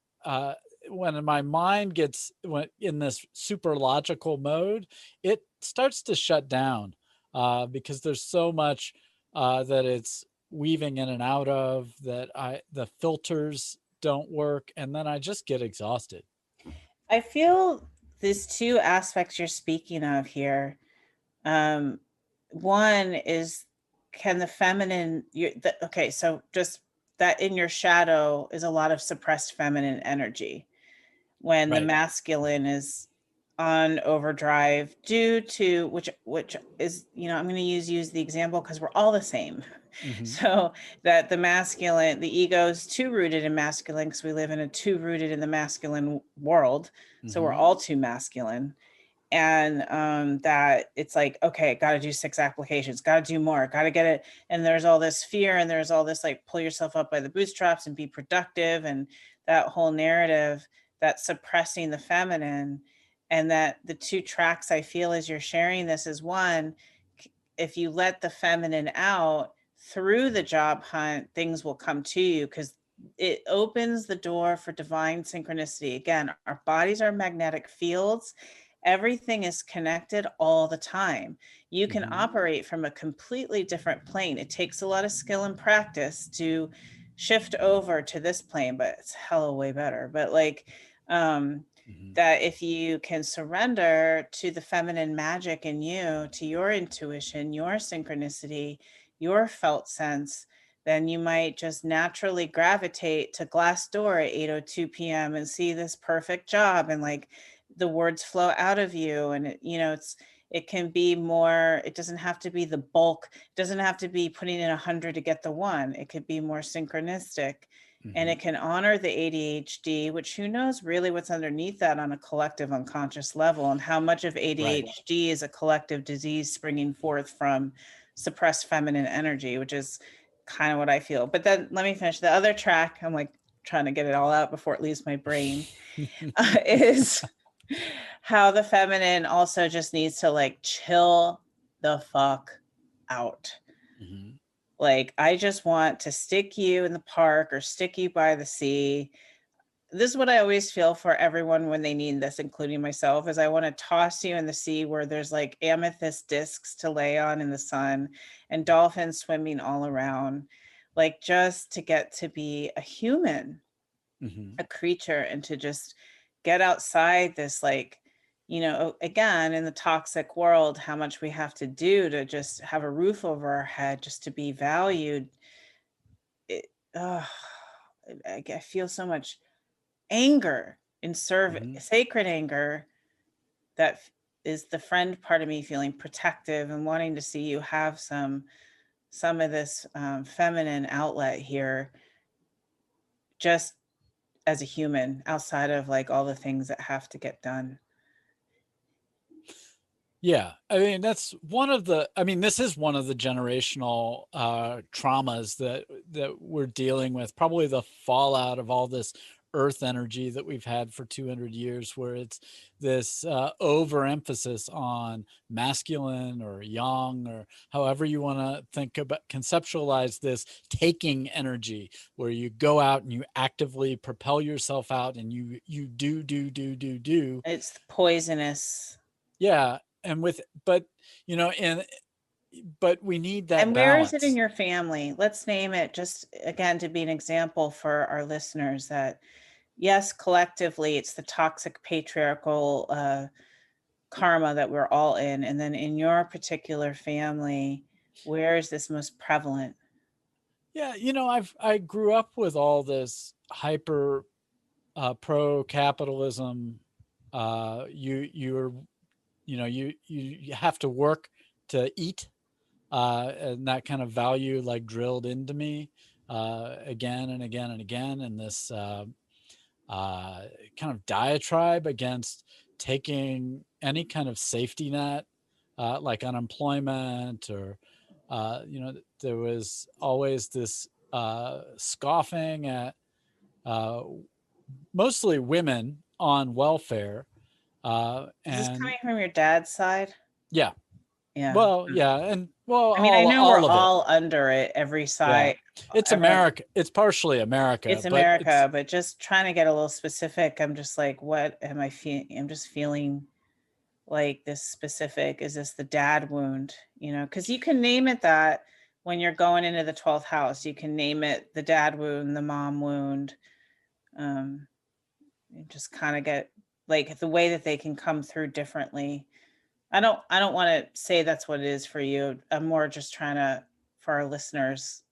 when my mind gets in this super logical mode, it starts to shut down because there's so much that it's weaving in and out of, that the filters don't work, and then I just get exhausted. I feel these two aspects you're speaking of here. Um, one is, can the feminine, okay, so just that in your shadow is a lot of suppressed feminine energy when the Right. masculine is on overdrive due to which is, I'm going to use the example because we're all the same. Hmm. So that the masculine, the ego is too rooted in masculine because we live in a too rooted in the masculine world. So we're Hmm. all too masculine. And that it's like, okay, got to do 6 applications, got to do more, got to get it. And there's all this fear, and there's all this like pull yourself up by the bootstraps and be productive, and that whole narrative that's suppressing the feminine. And that the two tracks I feel as you're sharing this is, one, if you let the feminine out through the job hunt, things will come to you because it opens the door for divine synchronicity. Again, our bodies are magnetic fields. Everything is connected all the time. You can Hmm. operate from a completely different plane. It takes a lot of skill and practice to shift over to this plane, but it's hella way better. But like, um, Hmm. that if you can surrender to the feminine magic in you, to your intuition, your synchronicity, your felt sense, then you might just naturally gravitate to Glassdoor at 8:02 p.m. and see this perfect job, and like the words flow out of you. And it can be more, it doesn't have to be the bulk, it doesn't have to be putting in 100 to get the one. It could be more synchronistic, and Hmm. it can honor the ADHD, which who knows really what's underneath that on a collective unconscious level, and how much of Right. ADHD is a collective disease springing forth from suppressed feminine energy, which is kind of what I feel. But then let me finish the other track. I'm like trying to get it all out before it leaves my brain. Is how the feminine also just needs to like chill the fuck out. Hmm. Like, I just want to stick you in the park or stick you by the sea. This is what I always feel for everyone when they need this, including myself, is I want to toss you in the sea where there's like amethyst discs to lay on in the sun and dolphins swimming all around, like just to get to be a human, Hmm. a creature, and to just get outside this, like, again, in the toxic world, how much we have to do to just have a roof over our head, just to be valued. It, uh, I feel so much anger in Hmm. sacred anger that is the friend part of me feeling protective and wanting to see you have some of this feminine outlet here, just as a human, outside of like all the things that have to get done. Yeah, I mean this is one of the generational traumas that we're dealing with. Probably the fallout of all this earth energy that we've had for 200 years, where it's this overemphasis on masculine or yang, or however you want to think about, conceptualize this taking energy, where you go out and you actively propel yourself out and you do. It's poisonous. Yeah, and with but and but we need that And where is it in balance. your family? Let's name it, just again to be an example for our listeners, that yes, collectively it's the toxic patriarchal karma that we're all in. And then in your particular family, where is this most prevalent? Yeah, I grew up with all this hyper pro capitalism. You're you have to work to eat, and that kind of value like drilled into me again and again and again, and this uh, kind of diatribe against taking any kind of safety net, like unemployment, or there was always this scoffing at uh, mostly women on welfare, Is this and coming from your dad's side? yeah, Yeah. Well, yeah, and well, I mean, I know we're all of it. all under it, every Yeah, side, it's everyone. America. It's partially America, It's but it's America, but just trying to get a little specific. I'm just like, what am I feeling? I'm just feeling like this specific. Is this the dad wound? You know, because you can name it that when you're going into the 12th house. You can name it the dad wound, the mom wound. You just kind of get like the way that they can come through differently. I don't want to say that's what it is for you. I'm more just trying to, for our listeners,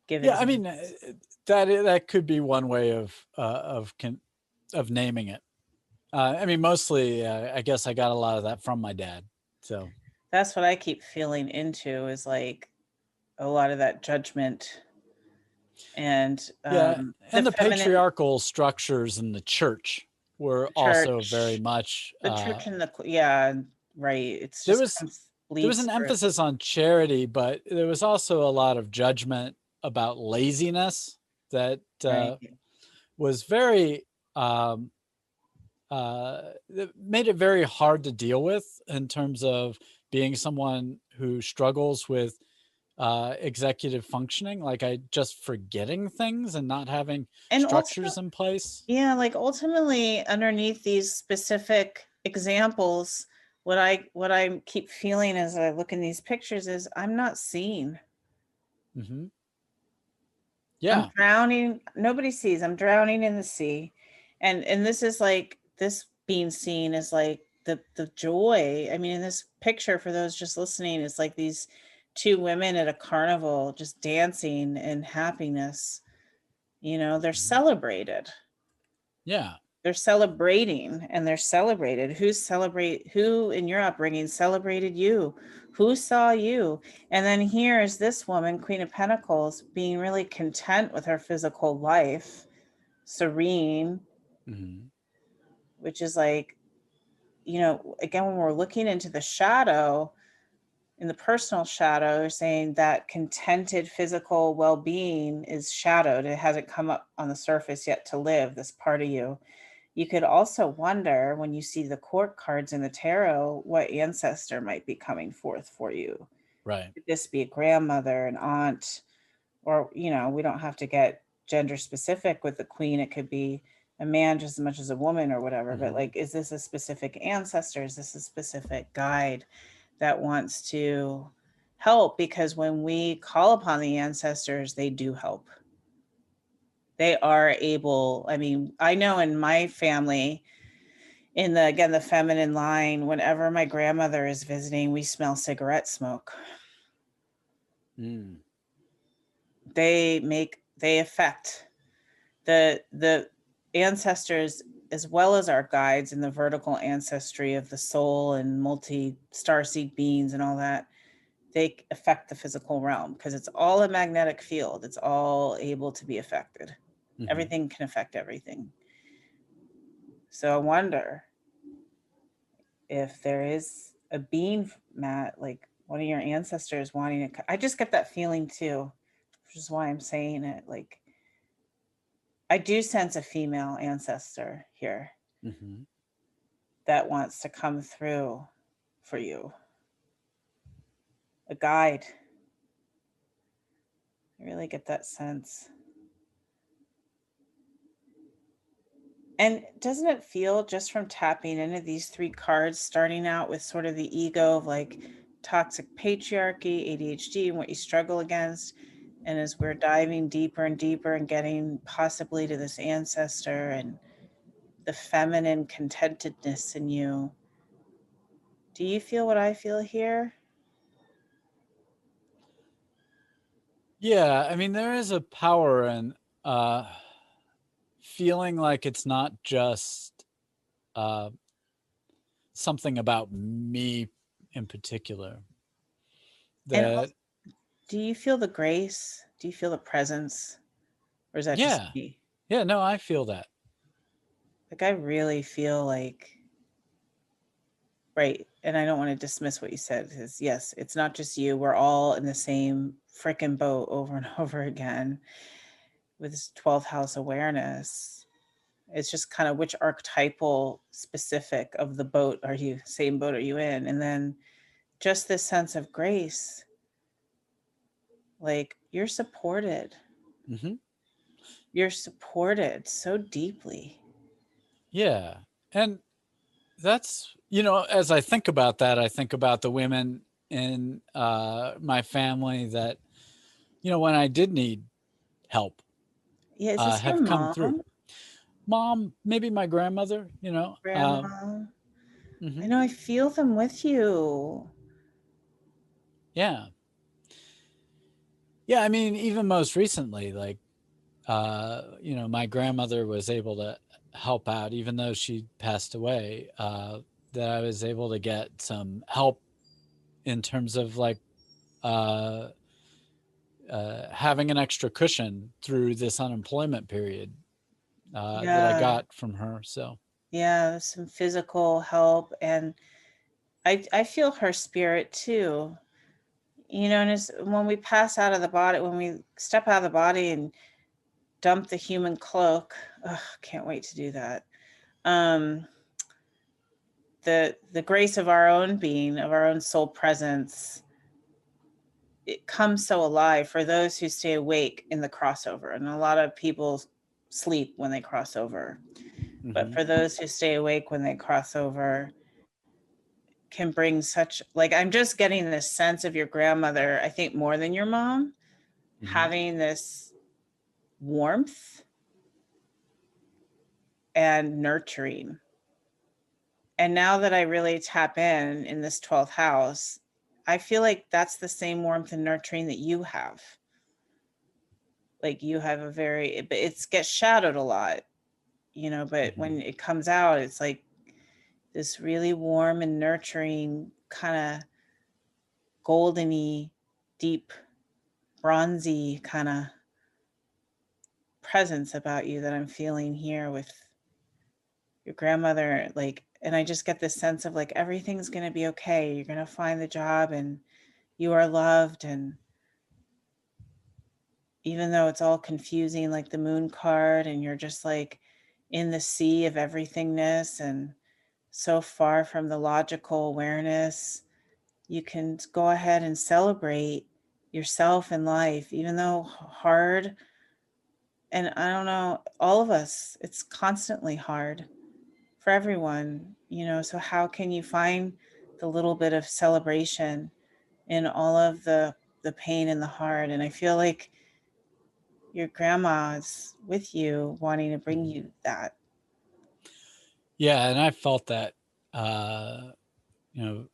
give yeah. I mean, examples. that could be one way of naming it. I mean, mostly, I guess I got a lot of that from my dad. So That's what I keep feeling into, is like a lot of that judgment and yeah, the and the feminine patriarchal structures in the church were also very church, much. the church and the, yeah, right. It's There just was there was bleeds an through. emphasis on charity, but there was also a lot of judgment about laziness that Right. was very that made it very hard to deal with in terms of being someone who struggles with executive functioning, like I just forgetting things and not having And ultimately, structures in place. yeah, like ultimately underneath these specific examples, what I keep feeling as I look in these pictures is I'm not seen. Hmm. I'm Yeah. drowning. Nobody sees. I'm drowning in the sea. And this is like, this being seen is like the joy. I mean, in this picture, for those just listening, it's like these two women at a carnival just dancing in happiness. You know, they're Mhm. celebrated. Yeah. They're celebrating and they're celebrated. Who in your upbringing celebrated you? Who saw you? And then here's this woman, Queen of Pentacles, being really content with her physical life, serene, Hmm. which is like, you know, again, when we're looking into the shadow, in the personal shadow, you're saying that contented physical well-being is shadowed. It hasn't come up on the surface yet to live, this part of you. You could also wonder, when you see the court cards in the tarot, what ancestor might be coming forth for you. Right. Could this be a grandmother, an aunt, or, you know, we don't have to get gender specific with the queen. It could be a man just as much as a woman or whatever. But Hmm. like, is this a specific ancestor? Is this a specific guide that wants to help? Because when we call upon the ancestors, they do help. They are able. I mean, I know in my family, in the, again, the feminine line, whenever my grandmother is visiting, we smell cigarette smoke. Mm. They affect the ancestors, as well as our guides in the vertical ancestry of the soul and multi starseed beings and all that. They affect the physical realm because it's all a magnetic field. It's all able to be affected. Hmm. Everything can affect everything. So I wonder if there is a being, Matt, like one of your ancestors wanting to. I just get that feeling too, which is why I'm saying it. Like, I do sense a female ancestor here Hmm. that wants to come through for you, a guide. I really get that sense. And doesn't it feel, just from tapping into these three cards, starting out with sort of the ego of like toxic patriarchy, ADHD, and what you struggle against, and as we're diving deeper and deeper and getting possibly to this ancestor and the feminine contentedness in you, do you feel what I feel here? Yeah. I mean, there is a power in uh, feeling like it's not just uh, something about me in particular. And That do you feel the grace? Do you feel the presence? Or is that just yeah, me? yeah. No, I feel that. Like, I really feel like, right. And I don't want to dismiss what you said, because yes, it's not just you. We're all in the same freaking boat over and over again with this 12th house awareness. It's just kind of which archetypal specific of the boat are you, same boat are you in? And then just this sense of grace. Like you're supported. Mm-hmm. You're supported so deeply. Yeah. And that's, as I think about that, I think about the women in my family that, when I did need help, Yeah, is this your have come through. mom? Mom, maybe my grandmother, Grandma? I mhm, know, I feel them with you. yeah. Yeah. I mean, even most recently, like, my grandmother was able to help out, even though she passed away, that I was able to get some help in terms of like, uh, having an extra cushion through this unemployment period that I Yeah. got from her. So, Yeah, some physical help. And I feel her spirit too. And it's when we pass out of the body, when we step out of the body and dump the human cloak. Ugh, can't wait to do that. Um, the grace of our own being, of our own soul presence, it comes so alive for those who stay awake in the crossover. And a lot of people sleep when they cross over. But mhm, for those who stay awake when they cross over, can bring such, like, I'm just getting this sense of your grandmother, I think more than your mom, mhm, having this warmth and nurturing. And now that I really tap in this 12th house, I feel like that's the same warmth and nurturing that you have. Like you have a very, but it's gets shadowed a lot, but mhm. when it comes out, it's like this really warm and nurturing kind of goldeny, deep, bronzy kind of presence about you that I'm feeling here with your grandmother. Like, and I just get this sense of like everything's going to be okay. You're going to find the job and you are loved. And even though it's all confusing, like the moon card, and you're just like in the sea of everythingness and so far from the logical awareness, you can go ahead and celebrate yourself in life, even though hard. And I don't know, all of us, it's constantly hard for everyone, so how can you find the little bit of celebration in all of the pain and the hard? And I feel like your grandma's with you wanting to bring Mhm. you that. Yeah. And I felt that, uh, you know,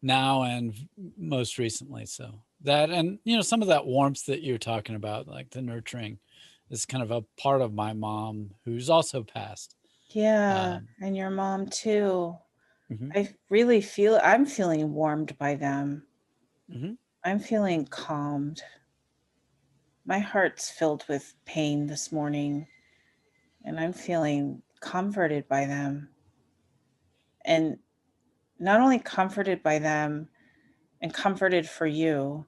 now and most recently. So that, and, some of that warmth that you're talking about, like the nurturing, is kind of a part of my mom who's also passed. Yeah, Um, and your mom too. mhm, I'm feeling warmed by them. mhm, I'm feeling calmed. My heart's filled with pain this morning, and I'm feeling comforted by them. And not only comforted by them and comforted for you,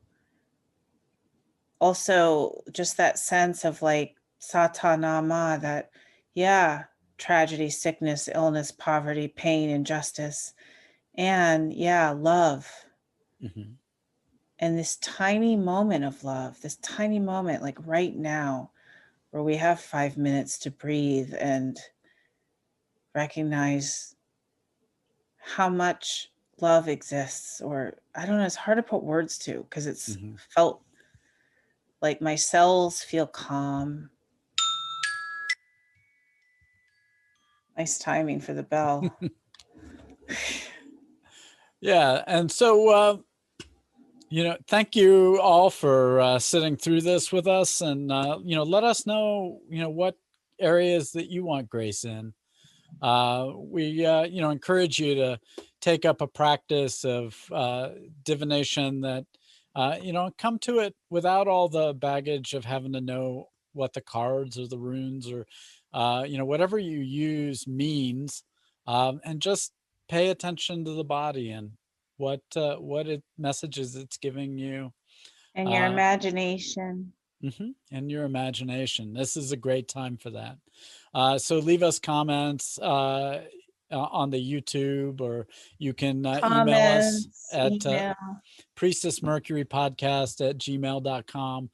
also just that sense of like satanama, that, yeah, tragedy, sickness, illness, poverty, pain, injustice, and yeah, love. mhm. And this tiny moment of love, this tiny moment, like right now, where we have 5 minutes to breathe and recognize how much love exists. Or I don't know, it's hard to put words to because it's Mhm. felt like my cells feel calm. Nice timing for the bell. Yeah. And so, thank you all for sitting through this with us, and let us know, what areas that you want grace in. We encourage you to take up a practice of divination that come to it without all the baggage of having to know what the cards or the runes or whatever you use means, and just pay attention to the body and messages it's giving you, And your uh, imagination. and your imagination. This is a great time for that. So leave us comments on the YouTube, or you can email us Comments, at email. priestessmercurypodcast@gmail.com.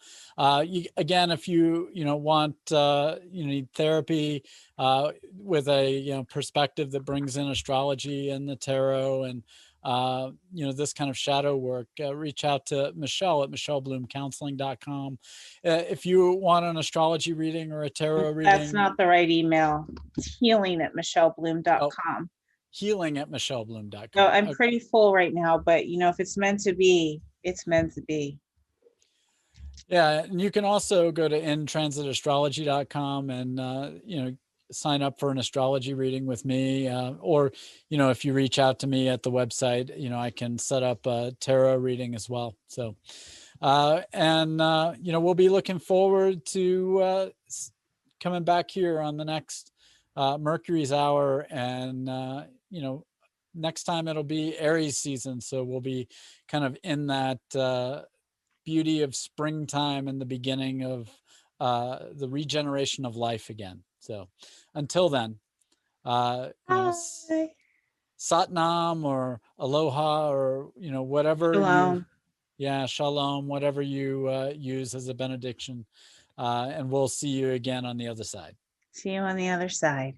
Again, if you want you need therapy with a perspective that brings in astrology and the tarot and this kind of shadow work, reach out to Michelle at michellebloomcounseling.com. If you want an astrology reading or a tarot That's reading, not the right email. It's healing at oh, michellebloom.com. healing at michellebloom.com. No, I'm pretty full right now, but if it's meant to be, it's meant to be. Yeah, and you can also go to intransitastrology.com and sign up for an astrology reading with me, or if you reach out to me at the website, I can set up a tarot reading as well. So we'll be looking forward to coming back here on the next Mercury's hour, and next time it'll be Aries season, so we'll be kind of in that beauty of springtime and the beginning of the regeneration of life again. So until then, Bye. Satnam or Aloha, or whatever Shalom. Shalom, whatever you use as a benediction, and we'll see you again on the other side. See you on the other side.